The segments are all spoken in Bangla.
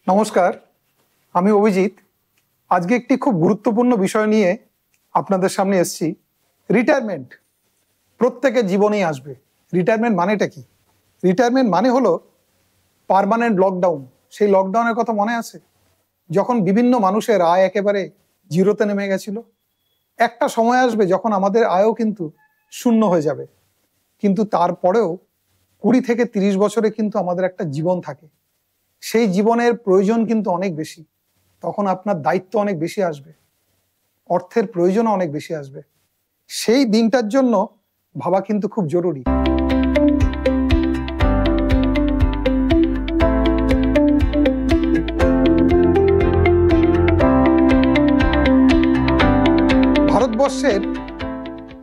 নমস্কার, আমি অভিজিৎ। আজকে একটি খুব গুরুত্বপূর্ণ বিষয় নিয়ে আপনাদের সামনে এসেছি। রিটায়ারমেন্ট প্রত্যেকের জীবনেই আসবে। রিটায়ারমেন্ট মানেটা কি? রিটায়ারমেন্ট মানে হলো পার্মানেন্ট লকডাউন। সেই লকডাউনের কথা মনে আছে, যখন বিভিন্ন মানুষের আয় একেবারে জিরোতে নেমে গেছিল। একটা সময় আসবে যখন আমাদের আয়ও কিন্তু শূন্য হয়ে যাবে, কিন্তু তারপরেও 20 থেকে 30 বছরে কিন্তু আমাদের একটা জীবন থাকে। সেই জীবনের প্রয়োজন কিন্তু অনেক বেশি। তখন আপনার দায়িত্ব অনেক বেশি আসবে, অর্থের প্রয়োজনও অনেক বেশি আসবে। সেই দিনটার জন্য ভাবা কিন্তু খুব জরুরি। ভারতবর্ষের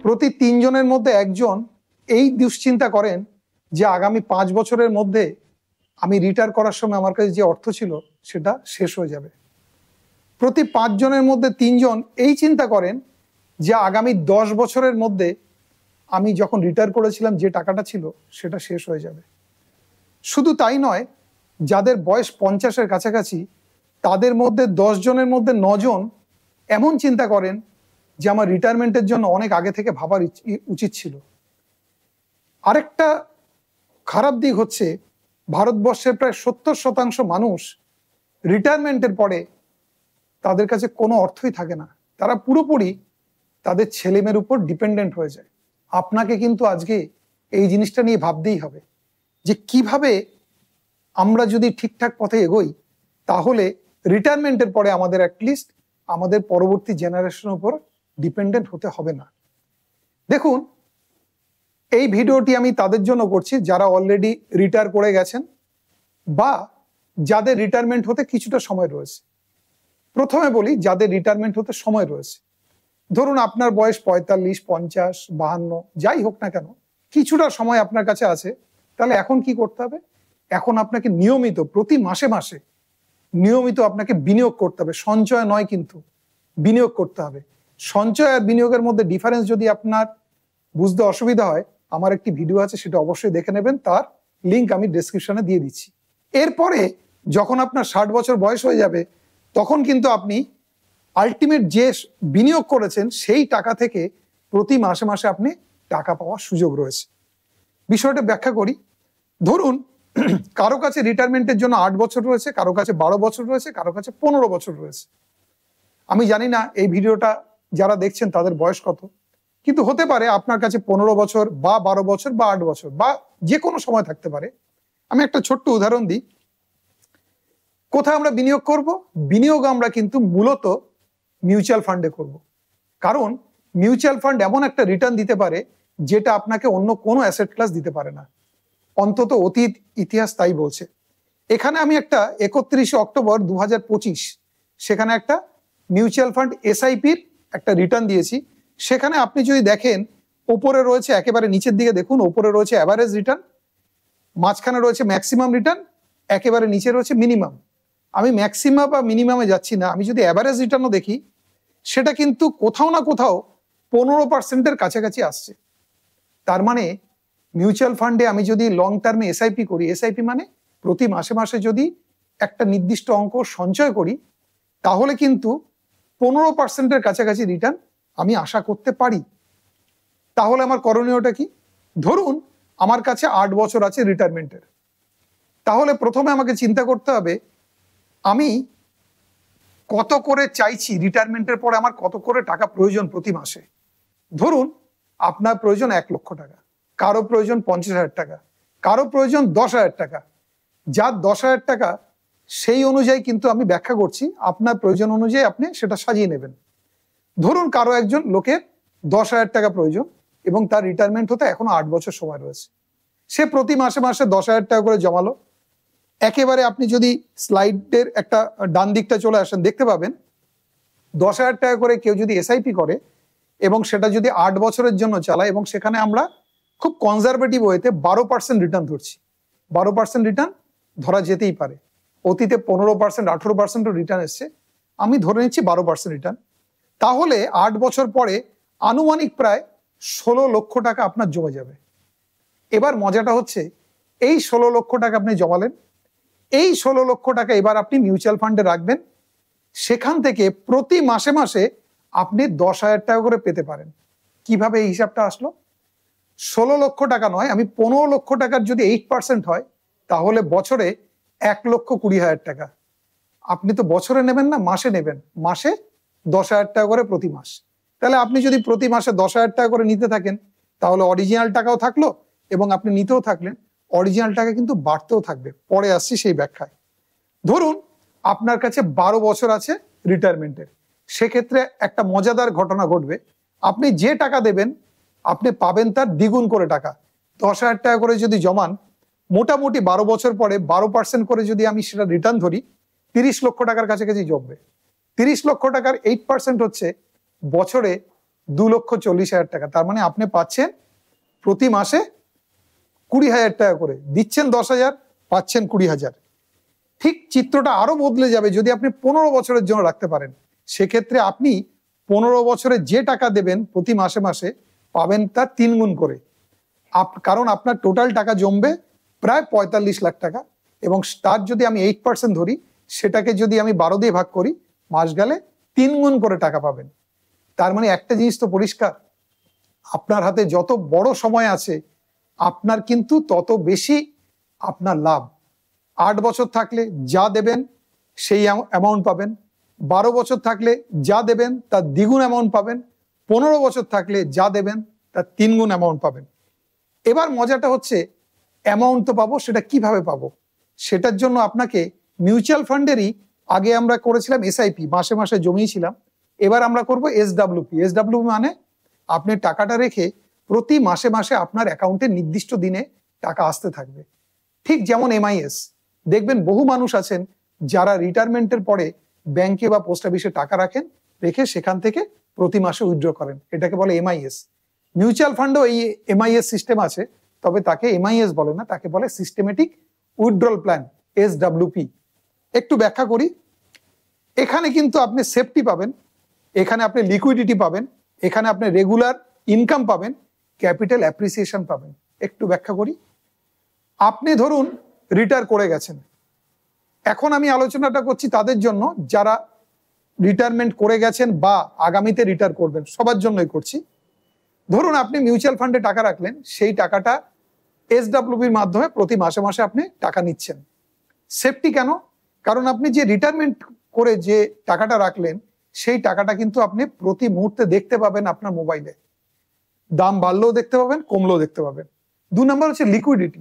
প্রতি 3 জনের মধ্যে একজন এই দুশ্চিন্তা করেন যে আগামী 5 বছরের মধ্যে আমি রিটায়ার করার সময় আমার কাছে যে অর্থ ছিল সেটা শেষ হয়ে যাবে। প্রতি 5 জনের মধ্যে 3 জন এই চিন্তা করেন যে আগামী 10 বছরের মধ্যে আমি যখন রিটায়ার করেছিলাম যে টাকাটা ছিল সেটা শেষ হয়ে যাবে। শুধু তাই নয়, যাদের বয়স 50-এর কাছাকাছি তাদের মধ্যে 10 জনের মধ্যে 9 জন এমন চিন্তা করেন যে আমার রিটায়ারমেন্টের জন্য অনেক আগে থেকে ভাবার উচিত ছিল। আরেকটা খারাপ দিক হচ্ছে, ভারতবর্ষের প্রায় 70% মানুষ রিটায়ারমেন্টের পরে তাদের কাছে কোনো অর্থই থাকে না। তারা পুরোপুরি তাদের ছেলেমেয়ের উপর ডিপেন্ডেন্ট হয়ে যায়। আপনাকে কিন্তু আজকে এই জিনিসটা নিয়ে ভাবতেই হবে যে কিভাবে আমরা যদি ঠিকঠাক পথে এগোই তাহলে রিটায়ারমেন্টের পরে আমাদের অ্যাটলিস্ট আমাদের পরবর্তী জেনারেশনের উপর ডিপেন্ডেন্ট হতে হবে না। দেখুন, এই ভিডিওটি আমি তাদের জন্য করছি যারা অলরেডি রিটায়ার করে গেছেন বা যাদের রিটায়ারমেন্ট হতে কিছুটা সময় রয়েছে। প্রথমে বলি, যাদের রিটায়ারমেন্ট হতে সময় রয়েছে, ধরুন আপনার বয়স 45, 50, 52 যাই হোক না কেন, কিছুটা সময় আপনার কাছে আছে। তাহলে এখন কি করতে হবে? এখন আপনাকে নিয়মিত প্রতি মাসে মাসে নিয়মিত আপনাকে বিনিয়োগ করতে হবে। সঞ্চয় নয়, কিন্তু বিনিয়োগ করতে হবে। সঞ্চয় আর বিনিয়োগের মধ্যে ডিফারেন্স যদি আপনার বুঝতে অসুবিধা হয়, আমার একটি ভিডিও আছে, সেটা অবশ্যই দেখে নেবেন। তার লিঙ্ক আমি ডেসক্রিপশনে দিয়ে দিচ্ছি। এরপরে যখন আপনার 60 বছর বয়স হয়ে যাবে তখন কিন্তু আপনি আলটিমেট যে বিনিয়োগ করেছেন সেই টাকা থেকে প্রতি মাসে মাসে আপনি টাকা পাওয়ার সুযোগ রয়েছে। বিষয়টা ব্যাখ্যা করি। ধরুন কারো কাছে রিটায়ারমেন্টের জন্য 8 বছর রয়েছে, কারো কাছে 12 বছর রয়েছে, কারো কাছে 15 বছর রয়েছে। আমি জানি না এই ভিডিওটা যারা দেখছেন তাদের বয়স কত, কিন্তু হতে পারে আপনার কাছে 15 বছর বা 12 বছর বা 8 বছর বা যে কোনো সময় থাকতে পারে। আমি একটা ছোট্ট উদাহরণ দিই। কোথায় আমরা বিনিয়োগ করব? বিনিয়োগ আমরা কিন্তু মূলত মিউচুয়াল ফান্ডে করব। কারণ মিউচুয়াল ফান্ড এমন একটা রিটার্ন দিতে পারে যেটা আপনাকে অন্য কোনো অ্যাসেট ক্লাস দিতে পারে না, অন্তত অতীত ইতিহাস তাই বলছে। এখানে আমি একটা 31 অক্টোবর 2025 সেখানে একটা মিউচুয়াল ফান্ড এসআইপির একটা রিটার্ন দিয়েছি। সেখানে আপনি যদি দেখেন, ওপরে রয়েছে, একেবারে নিচের দিকে দেখুন, ওপরে রয়েছে অ্যাভারেজ রিটার্ন, মাঝখানে রয়েছে ম্যাক্সিমাম রিটার্ন, একেবারে নিচে রয়েছে মিনিমাম। আমি ম্যাক্সিমাম বা মিনিমামে যাচ্ছি না, আমি যদি অ্যাভারেজ রিটার্নও দেখি সেটা কিন্তু কোথাও না কোথাও 15%-এর কাছাকাছি আসছে। তার মানে মিউচুয়াল ফান্ডে আমি যদি লং টার্মে এসআইপি করি, এসআইপি মানে প্রতি মাসে মাসে যদি একটা নির্দিষ্ট অঙ্ক সঞ্চয় করি, তাহলে কিন্তু 15%-এর কাছাকাছি রিটার্ন আমি আশা করতে পারি। তাহলে আমার করণীয়টা কি? ধরুন আমার কাছে 8 বছর আছে রিটায়ারমেন্টের। তাহলে প্রথমে আমাকে চিন্তা করতে হবে আমি কত করে চাইছি, রিটায়ারমেন্টের পরে আমার কত করে টাকা প্রয়োজন প্রতি মাসে। ধরুন আপনার প্রয়োজন 1 লক্ষ টাকা, কারো প্রয়োজন 50,000 টাকা, কারো প্রয়োজন 10,000 টাকা। যার 10,000 টাকা সেই অনুযায়ী কিন্তু আমি ব্যাখ্যা করছি, আপনার প্রয়োজন অনুযায়ী আপনি সেটা সাজিয়ে নেবেন। ধরুন কারো একজন লোকের 10,000 টাকা প্রয়োজন এবং তার রিটায়ারমেন্ট হতে এখনো 8 বছর সময় রয়েছে। সে প্রতি মাসে মাসে 10,000 টাকা করে জমালো। একেবারে আপনি যদি স্লাইডের একটা ডান দিকটা চলে আসেন, দেখতে পাবেন 10,000 টাকা করে কেউ যদি এসআইপি করে এবং সেটা যদি 8 বছরের জন্য চালায়, এবং সেখানে আমরা খুব কনজারভেটিভ ওয়েতে 12% রিটার্ন ধরছি। 12% রিটার্ন ধরা যেতেই পারে, অতীতে 15%, 18% রিটার্ন এসছে, আমি ধরে নিচ্ছি 12% রিটার্ন। তাহলে 8 বছর পরে আনুমানিক প্রায় 16 লক্ষ টাকা আপনার জমে যাবে। এবার মজাটা হচ্ছে, এই 16 লক্ষ টাকা আপনি জমালেন, এই 16 লক্ষ টাকা এবার আপনি মিউচুয়াল ফান্ডে রাখবেন। সেখান থেকে প্রতি মাসে মাসে আপনি 10,000 টাকা করে পেতে পারেন। কিভাবে এই হিসাবটা আসলো? 16 লক্ষ টাকা নয়, আমি 15 লক্ষ টাকার যদি 8% হয় তাহলে বছরে 1,20,000 টাকা। আপনি তো বছরে নেবেন না, মাসে নেবেন। মাসে 10,000 টাকা করে প্রতি মাস। তাহলে আপনি যদি প্রতি মাসে 10,000 টাকা করে নিতে থাকেন তাহলে অরিজিনাল টাকাও থাকলো এবং আপনি নিতেও থাকলেন, অরিজিনাল টাকা কিন্তু বাড়তেও থাকবে। পরে আসছি সেই ব্যাখ্যায়। ধরুন আপনার কাছে 12 বছর আছে রিটায়ারমেন্টের, সেক্ষেত্রে একটা মজাদার ঘটনা ঘটবে। আপনি যে টাকা দেবেন আপনি পাবেন তার দ্বিগুণ করে টাকা। 10,000 টাকা করে যদি জমান, মোটামুটি 12 বছর পরে 12% করে যদি আমি সেটা রিটার্ন ধরি, 30 লক্ষ টাকার কাছাকাছি জমবে। 30 লক্ষ টাকার 8% হচ্ছে বছরে 2,40,000 টাকা। তার মানে আপনি পাচ্ছেন প্রতি মাসে 20,000 টাকা করে, দিচ্ছেন 10,000, পাচ্ছেন 20,000। ঠিক চিত্রটা আরো বদলে যাবে যদি আপনি 15 বছরের জন্য রাখতে পারেন। সেক্ষেত্রে আপনি 15 বছরে যে টাকা দেবেন প্রতি মাসে মাসে পাবেন তার 3 গুণ করে। কারণ আপনার টোটাল টাকা জমবে প্রায় 45 লাখ টাকা, এবং তার যদি আমি 8% ধরি, সেটাকে যদি আমি 12 দিয়ে ভাগ করি, মাস গেলে 3 গুণ করে টাকা পাবেন। তার মানে একটা জিনিস তো পরিষ্কার, আপনার হাতে যত বড় সময় আছে আপনার কিন্তু তত বেশি আপনার লাভ। 8 বছর থাকলে যা দেবেন সেই অ্যামাউন্ট পাবেন, 12 বছর থাকলে যা দেবেন তার দ্বিগুণ অ্যামাউন্ট পাবেন, 15 বছর থাকলে যা দেবেন তার 3 গুণ অ্যামাউন্ট পাবেন। এবার মজাটা হচ্ছে অ্যামাউন্ট তো পাবো, সেটা কিভাবে পাবো? সেটার জন্য আপনাকে মিউচুয়াল ফান্ডেরই আগে আমরা করেছিলাম এসআইপি, মাসে মাসে জমিয়েছিলাম। এবার আমরা করব এসডব্লিউপি। এসডব্লিউপি মানে আপনি টাকাটা রেখে প্রতি মাসে মাসে আপনার অ্যাকাউন্টে নির্দিষ্ট দিনে টাকা আসতে থাকবে। ঠিক যেমন এমআইএস, দেখবেন বহু মানুষ আছেন যারা রিটায়ারমেন্টের পরে ব্যাংকে বা পোস্ট অফিসে টাকা রাখেন, রেখে সেখান থেকে প্রতি মাসে উইথড্র করেন। এটাকে বলে এমআইএস। মিউচুয়াল ফান্ডও এই এমআইএস সিস্টেম আছে, তবে তাকে এমআইএস বলে না, তাকে বলে সিস্টেমেটিক উইথড্রল প্ল্যান, এসডব্লিউপি। একটু ব্যাখ্যা করি। এখানে কিন্তু আপনি সেফটি পাবেন, এখানে আপনি লিকুইডিটি পাবেন, এখানে আপনি রেগুলার ইনকাম পাবেন, ক্যাপিটাল অ্যাপ্রিসিয়েশন পাবেন। একটু ব্যাখ্যা করি। আপনি ধরুন রিটায়ার করে গেছেন, এখন আমি আলোচনাটা করছি তাদের জন্য যারা রিটায়ারমেন্ট করে গেছেন বা আগামীতে রিটায়ার করবেন, সবার জন্যই করছি। ধরুন আপনি মিউচুয়াল ফান্ডে টাকা রাখলেন, সেই টাকাটা এসডব্লিউপির মাধ্যমে প্রতি মাসে মাসে আপনি টাকা নিচ্ছেন। সেফটি কেন? কারণ আপনি যে রিটায়ারমেন্ট করে যে টাকাটা রাখলেন সেই টাকাটা কিন্তু আপনি প্রতি মুহূর্তে দেখতে পাবেন আপনার মোবাইলে, দাম বাড়লেও দেখতে পাবেন, কমলেও দেখতে পাবেন। 2 নম্বর হচ্ছে লিকুইডিটি।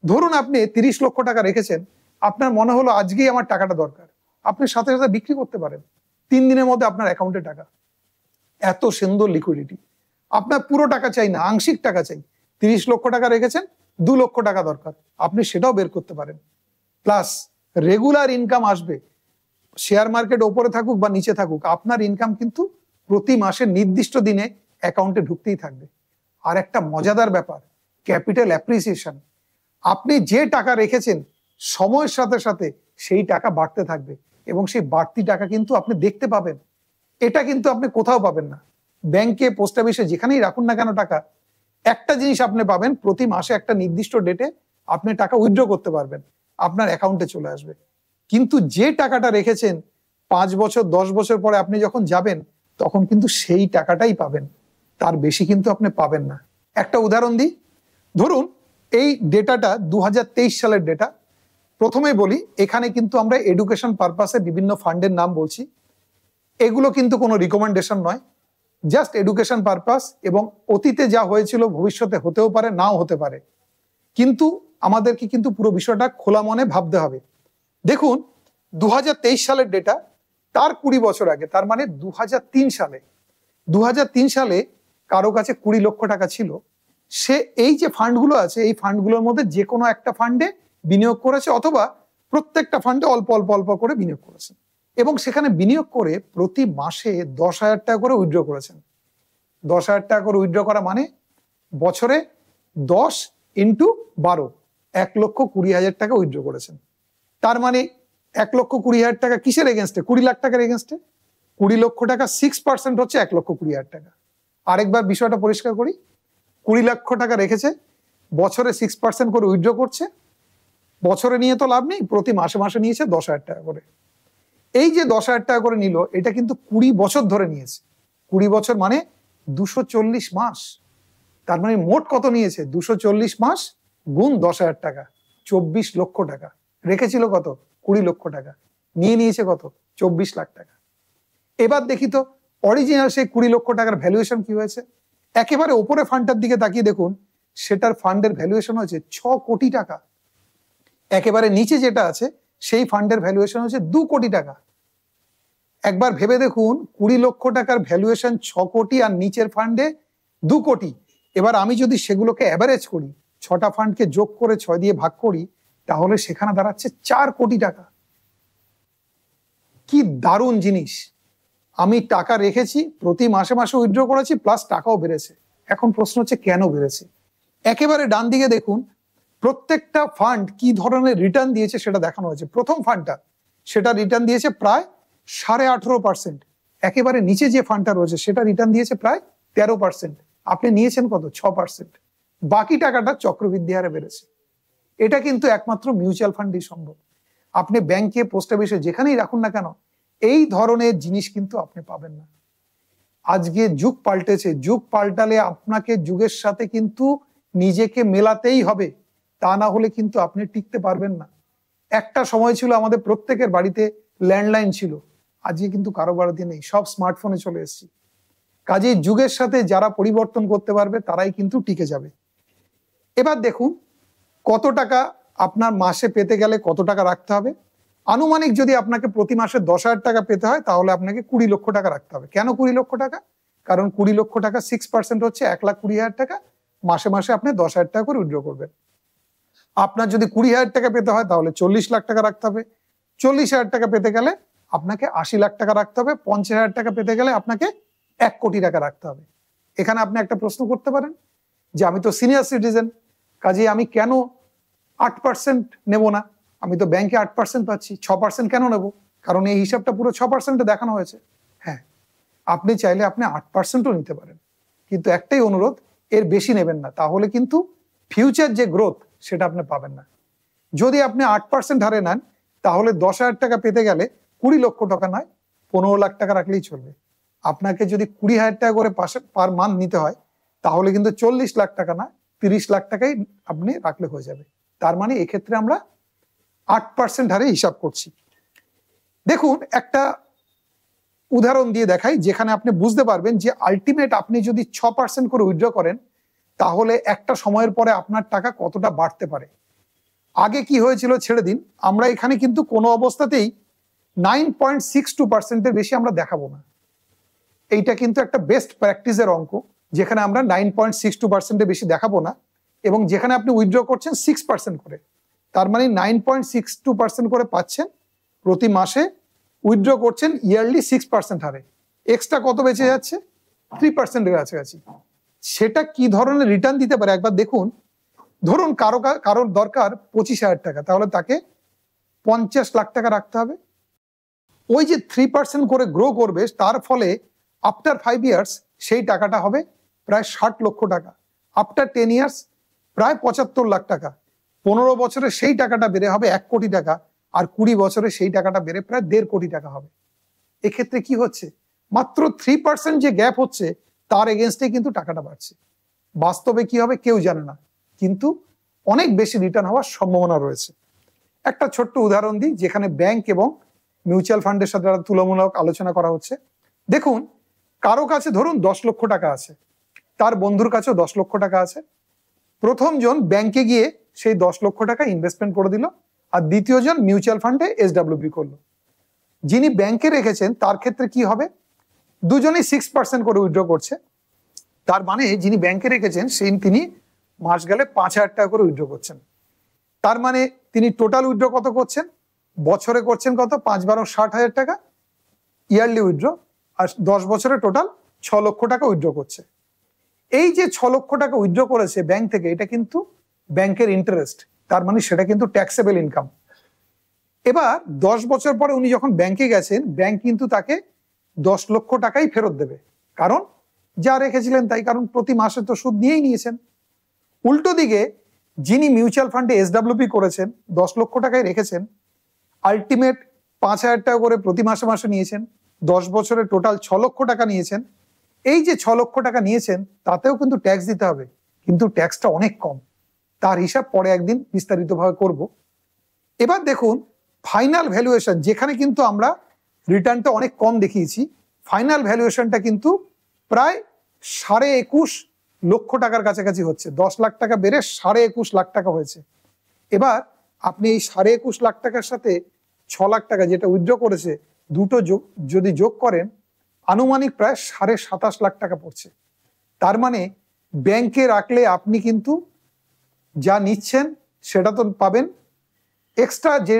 ধরুন আপনি 30 লক্ষ টাকা রেখেছেন, আপনার মনে হলো আজকেই আমার টাকাটা দরকার, আপনি সাথে সাথে বিক্রি করতে পারেন, 3 দিনের মধ্যে আপনার অ্যাকাউন্টে টাকা। এত সুন্দর লিকুইডিটি। আপনার পুরো টাকা চাই না, আংশিক টাকা চাই। 30 লক্ষ টাকা রেখেছেন, 2 লক্ষ টাকা দরকার, আপনি সেটাও বের করতে পারেন। প্লাস রেগুলার ইনকাম আসবে, শেয়ার মার্কেট ওপরে থাকুক বা নিচে থাকুক, আপনার ইনকাম কিন্তু প্রতি মাসে নির্দিষ্ট দিনে অ্যাকাউন্টে ঢুকতেই থাকবে। আর একটা মজাদার ব্যাপার, ক্যাপিটাল অ্যাপ্রিসিয়েশন। আপনি যে টাকা রেখেছেন সময়ের সাথে সাথে সেই টাকা বাড়তে থাকবে, এবং সেই বাড়তি টাকা কিন্তু আপনি দেখতে পাবেন। এটা কিন্তু আপনি কোথাও পাবেন না। ব্যাংকে, পোস্ট অফিসে, যেখানেই রাখুন না কেন টাকা, একটা জিনিস আপনি পাবেন, প্রতি মাসে একটা নির্দিষ্ট ডেটে আপনি টাকা উইথড্র করতে পারবেন, আপনার অ্যাকাউন্টে চলে আসবে। কিন্তু যে টাকাটা রেখেছেন 5 বছর 10 বছর পরে আপনি যখন যাবেন তখন কিন্তু সেই টাকাটাই পাবেন, তার বেশি কিন্তু আপনি পাবেন না। একটা উদাহরণ দিই। ধরুন এই ডেটাটা 2023 সালের ডেটা। প্রথমেই বলি, এখানে কিন্তু আমরা এডুকেশন পারপাসে বিভিন্ন ফান্ডের নাম বলছি। এগুলো কিন্তু কোনো রিকমেন্ডেশন নয়, জাস্ট এডুকেশন পারপাস, এবং অতীতে যা হয়েছিল ভবিষ্যতে হতেও পারে, নাও হতে পারে। কিন্তু আমাদেরকে কিন্তু পুরো বিষয়টা খোলা মনে ভাবতে হবে। দেখুন 2023 সালের ডেটা, তার 20 বছর আগে, তার মানে 2003 সালে কারো কাছে 20 লক্ষ টাকা ছিল, সে এই যে ফান্ডগুলো আছে এই ফান্ডগুলোর মধ্যে যে কোনো একটা ফান্ডে বিনিয়োগ করেছে, অথবা প্রত্যেকটা ফান্ডে অল্প অল্প অল্প করে বিনিয়োগ করেছে, এবং সেখানে বিনিয়োগ করে প্রতি মাসে 10,000 টাকা করে উইথড্র করেছেন। 10,000 টাকা করে উইথড্র করা মানে বছরে 10 × 12, 1,20,000 টাকা উইথড্র করেছেন। তার মানে 1,20,000 টাকা কিসের এগেনস্টে? 20 লাখ টাকার এগেনস্টে। 20 লক্ষ টাকা 6% হচ্ছে 1,20,000 টাকা। আরেকবার বিষয়টা পরিষ্কার করি। 20 লক্ষ টাকা রেখেছে, বছরে 6% করে উইথড্র করছে, বছরে নিয়ে তো লাভ নেই, প্রতি মাসে মাসে নিয়েছে 10,000 টাকা করে। এই যে 10,000 টাকা করে নিল, এটা কিন্তু 20 বছর ধরে নিয়েছে। 20 বছর মানে 240 মাস। তার মানে মোট কত নিয়েছে? 240 মাস গুণ 10,000 টাকা, 24 লক্ষ টাকা। রেখেছিল কত? 20 লক্ষ টাকা। নিয়েছে কত? 24 লাখ টাকা। এবার দেখি তো অরিজিনাল সেই 20 লক্ষ টাকার ভ্যালুয়েশন কি হয়েছে। একেবারে ওপরে ফান্ডটার দিকে তাকিয়ে দেখুন, সেটার ফান্ডের ভ্যালুয়েশন হয়েছে 6 কোটি টাকা। একেবারে নিচে যেটা আছে সেই ফান্ডের ভ্যালুয়েশন হচ্ছে 2 কোটি টাকা। একবার ভেবে দেখুন, 20 লক্ষ টাকার ভ্যালুয়েশন 6 কোটি আর নিচের ফান্ডে 2 কোটি। এবার আমি যদি সেগুলোকে অ্যাভারেজ করি, 6টা ফান্ডকে যোগ করে 6 দিয়ে ভাগ করি, তাহলে সেখানে দাঁড়াচ্ছে 4 কোটি টাকা। কি দারুণ জিনিস! আমি টাকা রেখেছি, প্রতি মাসে মাসে উইথড্র করেছি, প্লাস টাকাও বেড়েছে। এখন প্রশ্ন হচ্ছে কেন বেড়েছে। একেবারে ডান দিকে দেখুন, প্রত্যেকটা ফান্ড কি ধরনের রিটার্ন দিয়েছে সেটা দেখানো হয়েছে। প্রথম ফান্ডটা সেটা রিটার্ন দিয়েছে প্রায় 18.5%। একেবারে নিচে যে ফান্ডটা রয়েছে সেটা রিটার্ন দিয়েছে প্রায় 13%। আপনি নিয়েছেন কত? 6%। বাকি টাকাটা চক্রবৃদ্ধি হারে বেড়েছে। এটা কিন্তু একমাত্র মিউচুয়াল ফান্ডই সম্ভব। আপনি ব্যাংকে, পোস্ট অফিসে যেখানেই রাখুন না কেন, এই ধরনের জিনিস কিন্তু আপনি পাবেন না। আজকে যুগ পাল্টেছে, যুগ পাল্টালে আপনাকে যুগের সাথে কিন্তু নিজেকে মেলাতেই হবে, তা না হলে কিন্তু আপনি টিকতে পারবেন না। একটা সময় ছিল আমাদের প্রত্যেকের বাড়িতে ল্যান্ডলাইন ছিল, আজকে কিন্তু কারো বাড়িতে নেই, সব স্মার্টফোনে চলে এসেছি। কাজেই যুগের সাথে যারা পরিবর্তন করতে পারবে তারাই কিন্তু টিকে যাবে। এবার দেখুন কত টাকা আপনার মাসে পেতে গেলে কত টাকা রাখতে হবে। আনুমানিক যদি আপনাকে প্রতি মাসে 10,000 টাকা পেতে হয়, তাহলে আপনাকে 20 লক্ষ টাকা রাখতে হবে। কেন 20 লক্ষ টাকা? কারণ 20 লক্ষ টাকা 6% হচ্ছে 1,20,000 টাকা। মাসে মাসে আপনি 10,000 টাকা করে উইথড্র করবেন। আপনার যদি 20,000 টাকা পেতে হয় তাহলে 40 লাখ টাকা রাখতে হবে। 40,000 টাকা পেতে গেলে আপনাকে 80 লাখ টাকা রাখতে হবে। 50,000 টাকা পেতে গেলে আপনাকে 1 কোটি টাকা রাখতে হবে। এখানে আপনি একটা প্রশ্ন করতে পারেন যে আমি তো সিনিয়র সিটিজেন, কাজে আমি কেন 8% নেব না? আমি তো ব্যাংকে 8% পাচ্ছি, 6% কেন নেব? কারণ এই হিসাবটা পুরো 6%-এ দেখানো হয়েছে। হ্যাঁ, আপনি চাইলে আপনি 8%ও নিতে পারেন, কিন্তু একটাই অনুরোধ, এর বেশি নেবেন না, তাহলে কিন্তু ফিউচার যে গ্রোথ সেটা আপনি পাবেন না। যদি আপনি 8% হারে নেন, তাহলে 10,000 টাকা পেতে গেলে 20 লক্ষ টাকা নয়, 15 লাখ টাকা রাখলেই চলবে। আপনাকে যদি 20,000 টাকা করে পার মান্থ নিতে হয়, তাহলে কিন্তু 40 লাখ টাকা না, 30 লাখ টাকাই আপনি রাখলে হয়ে যাবে। তার মানে এক্ষেত্রে আমরা 8% হারে হিসাব করছি। দেখুন একটা উদাহরণ দিয়ে দেখাই, যেখানে আপনি বুঝতে পারবেন যে আলটিমেট আপনি যদি 6% করে উইথড্র করেন, তাহলে একটা সময়ের পরে আপনার টাকা কতটা বাড়তে পারে। আগে কি হয়েছিল ছেড়ে দিন, আমরা এখানে কিন্তু কোনো অবস্থাতেই 9.62%-এর বেশি আমরা দেখাবো না। এইটা কিন্তু একটা বেস্ট প্র্যাকটিসের অঙ্ক, যেখানে আমরা 9.62%-এর বেশি দেখাবো না, এবং যেখানে আপনি উইথড্র করছেন 6% করে, তার মানে 9.62% করে পাচ্ছেন প্রতি মাসে, উইথড্র করছেন ইয়ারলি 6% হারে। এক্সট্রা কত বেঁচে যাচ্ছে? 3%-এর কাছাকাছি। সেটা কি ধরনের রিটার্ন দিতে পারে একবার দেখুন। ধরুন কারোর দরকার 25,000 টাকা, তাহলে তাকে 50 লাখ টাকা রাখতে হবে। ওই যে 3% করে গ্রো করবে, তার ফলে আফটার 5 ইয়ার্স সেই টাকাটা হবে প্রায় 60 লক্ষ টাকা। আফটার 10 ইয়ার্স প্রায় 75 লাখ টাকা। 15 বছরে সেই টাকাটা বেড়ে হবে 1 কোটি টাকা, আর 20 বছরে সেই টাকাটা বেড়ে প্রায় 1.5 কোটি টাকা হবে। এক্ষেত্রে কি হচ্ছে? মাত্র 3% যে গ্যাপ হচ্ছে, তার এগেনস্টে কিন্তু টাকাটা বাড়ছে। বাস্তবে কি হবে কেউ জানে না, কিন্তু অনেক বেশি রিটার্ন হওয়ার সম্ভাবনা রয়েছে। একটা ছোট্ট উদাহরণ দিই, যেখানে ব্যাংক এবং মিউচুয়াল ফান্ডের সাথে তুলনামূলক আলোচনা করা হচ্ছে। দেখুন কারো কাছে ধরুন 10 লক্ষ টাকা আছে, তার বন্ধুর কাছেও 10 লক্ষ টাকা আছে। প্রথম জন ব্যাংকে গিয়ে সেই 10 লক্ষ টাকা ইনভেস্টমেন্ট করে দিল, আর দ্বিতীয় জন মিউচুয়াল ফান্ডে SWP করলো। যিনি ব্যাংকে রেখেছেন তার ক্ষেত্রে কি হবে? দুজনেই 6% করে উইথড্র করছে। তার মানে যিনি ব্যাংকে রেখেছেন তিনি মাস গেলে 5,000 টাকা করে উইথড্র করছেন। তার মানে তিনি টোটাল উইথড্র কত করছেন? বছরে করছেন কত? 5-12 60,000 টাকা ইয়ারলি উইথড্র, আর 10 বছরে টোটাল 6 লক্ষ টাকা উইথড্র করছে। এই যে 6 লক্ষ টাকা উইথড্র করেছে ব্যাংক থেকে, এটা কিন্তু ব্যাংকের ইন্টারেস্ট, তার মানে সেটা কিন্তু ট্যাক্সেবল ইনকাম। এবার 10 বছর পরে উনি যখন ব্যাংকে গেছেন, ব্যাংক কিন্তু তাকে 10 লক্ষ টাকাই ফেরত দেবে, কারণ যা রেখেছিলেন তাই, কারণ প্রতি মাসে তো সুদ নিয়েই নিয়েছেন। উল্টো দিকে যিনি মিউচুয়াল ফান্ডে SWP করেছেন, 10 লক্ষ টাকায় রেখেছেন, আলটিমেট 5,000 টাকা করে প্রতি মাসে মাসে নিয়েছেন, 10 বছরে টোটাল 6 লক্ষ টাকা নিয়েছেন। এই যে 6 লক্ষ টাকা নিয়েছেন তাতেও কিন্তু ট্যাক্স দিতে হবে, কিন্তু ট্যাক্সটা অনেক কম। তার হিসাব পরে একদিন বিস্তারিতভাবে করব। এবার দেখুন ফাইনাল ভ্যালুয়েশন, যেখানে কিন্তু আমরা রিটার্নটা অনেক কম দেখিয়েছি, ফাইনাল ভ্যালুয়েশনটা কিন্তু প্রায় 21.5 লক্ষ টাকার কাছাকাছি হচ্ছে। 10 লাখ টাকা বেড়ে 21.5 লাখ টাকা হয়েছে। এবার আপনি এই 21.5 লাখ টাকার সাথে 6 লাখ টাকা যেটা উইথড্র করেছে, দুটো যদি যোগ করেন, আনুমানিক প্রায় 27.5 লাখ টাকা পড়ছে। তার মানে ব্যাংকে রাখলে আপনি কিন্তু যা নিচ্ছেন সেটা তো পাবেন, এক্সট্রা যে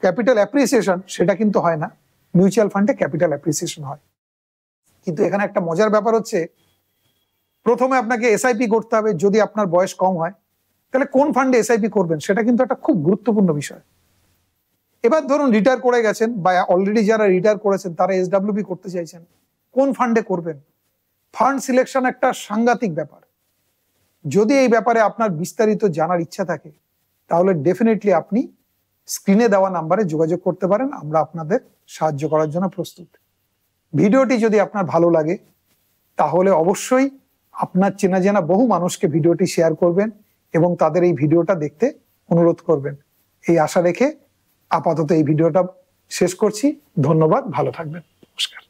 ক্যাপিটাল অ্যাপ্রিসিয়েশন সেটা কিন্তু হয় না। মিউচুয়াল ফান্ডে ক্যাপিটাল অ্যাপ্রিসিয়েশন হয়। কিন্তু এখানে একটা মজার ব্যাপার হচ্ছে, প্রথমে আপনাকে SIP করতে হবে। যদি আপনার বয়স কম হয় তাহলে কোন ফান্ডে SIP করবেন সেটা কিন্তু একটা খুব গুরুত্বপূর্ণ বিষয়। এবার ধরুন রিটায়ার করে গেছেন বা অলরেডি যারা রিটায়ার করেছেন তারা SWP করতে চাইছেন, কোন ফান্ডে করবেন? ফান্ড সিলেকশন একটা সাংঘাতিক ব্যাপার। যদি এই ব্যাপারে আপনার বিস্তারিত জানার ইচ্ছা থাকে তাহলে ডেফিনেটলি আপনি স্ক্রিনে দেওয়া নাম্বারে যোগাযোগ করতে পারেন, আমরা আপনাদের সাহায্য করার জন্য প্রস্তুত। ভিডিওটি যদি আপনার ভালো লাগে তাহলে অবশ্যই আপনার চেনা জানা বহু মানুষকে ভিডিওটি শেয়ার করবেন এবং তাদের এই ভিডিওটা দেখতে অনুরোধ করবেন। এই আশা রেখে আপাতত এই ভিডিওটা শেষ করছি। ধন্যবাদ, ভালো থাকবেন, নমস্কার।